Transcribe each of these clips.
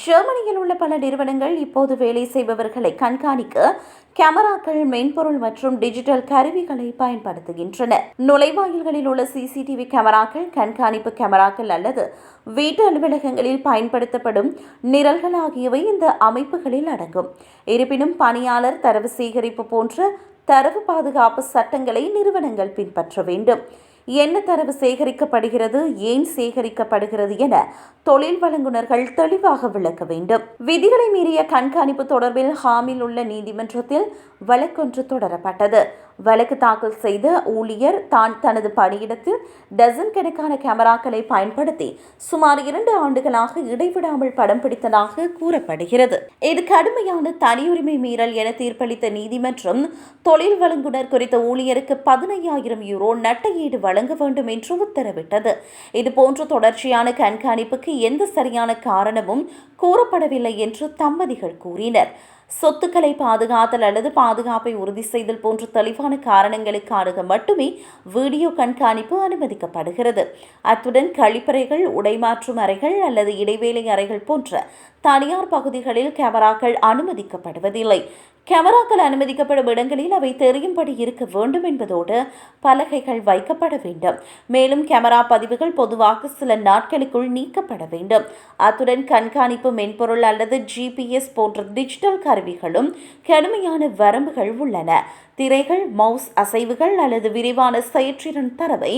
ஜெர்மனியில் உள்ள பல நிறுவனங்கள் இப்போது வேலை செய்பவர்களை கண்காணிக்க கேமராக்கள், மென்பொருள் மற்றும் டிஜிட்டல் கருவிகளை பயன்படுத்துகின்றன. நுழைவாயில்களில் உள்ள சிசிடிவி கேமராக்கள், கண்காணிப்பு கேமராக்கள் அல்லது வீட்டு அலுவலகங்களில் பயன்படுத்தப்படும் நிரல்கள் ஆகியவை இந்த அமைப்புகளில் அடங்கும். இருப்பினும் பணியாளர் தரவு சேகரிப்பு போன்ற தரவு பாதுகாப்பு சட்டங்களை நிறுவனங்கள் பின்பற்ற வேண்டும். என்ன தரவு சேகரிக்கப்படுகிறது, ஏன் சேகரிக்கப்படுகிறது என தொழில் வழங்குநர்கள் தெளிவாக விளக்க வேண்டும். விதிகளை மீறிய கண்காணிப்பு தொடர்பில் ஹாமில் உள்ள நீதிமன்றத்தில் வழக்கொன்று தொடரப்பட்டது. வழக்கு தாக்கல் செய்த ஊழியர் தான் தனது பணியிடத்தில் டசன் கணக்கான கேமராக்களை பயன்படுத்தி சுமார் 2 ஆண்டுகளாக இடைவிடாமல் படம் பிடித்ததாக கூறப்படுகிறது. இது கடுமையான தனியுரிமை மீறல் என தீர்ப்பளித்த நீதிமன்றம் தொழில் வழங்குனர் குறித்த ஊழியருக்கு 15,000 யூரோ நட்டஈடு வழங்க வேண்டும் என்று உத்தரவிட்டது. இதுபோன்ற தொடர்ச்சியான கண்காணிப்புக்கு எந்த சரியான காரணமும் கூறப்படவில்லை என்று தம்பதிகள் கூறினர். சொத்துக்களை பாதுகாத்தல் அல்லது பாதுகாப்பை உறுதி செய்தல் போன்ற தெளிவான காரணங்களுக்காக மட்டுமே வீடியோ கண்காணிப்பு அனுமதிக்கப்படுகிறது. அத்துடன் கழிப்பறைகள், உடைமாற்றும் அறைகள் அல்லது இடைவேளை அறைகள் போன்ற தனியார் பகுதிகளில் கேமராக்கள் அனுமதிக்கப்படுவதில்லை. கேமராக்கள் அனுமதிக்கப்படும் இடங்களில் அவை தெரியும்படி இருக்க வேண்டும் என்பதோடு பலகைகள் வைக்கப்பட வேண்டும். மேலும் கேமரா பதிவுகள் பொதுவாக சில நாட்களுக்குள் நீக்கப்பட வேண்டும். அத்துடன் கண்காணிப்பு மென்பொருள் அல்லது GPS போன்ற டிஜிட்டல் கருவிகளும் கடுமையான வரம்புகள் உள்ளன. திரைகள், மவுஸ் அசைவுகள் அல்லது விரிவான செயற்றிறன் தரவை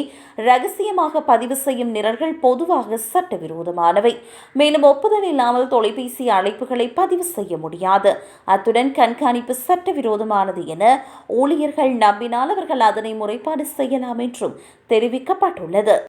ரகசியமாக பதிவு செய்யும் நிரல்கள் பொதுவாக சட்டவிரோதமானவை. மேலும் ஒப்புதல் இல்லாமல் தொலைபேசி அழைப்புகளை பதிவு செய்ய முடியாது. அத்துடன் கண்காணிப்பு சட்டவிரோதமானது என ஊழியர்கள் நம்பினால் அவர்கள் அதனை முறைப்பாடு செய்யலாம் என்றும் தெரிவிக்கப்பட்டுள்ளது.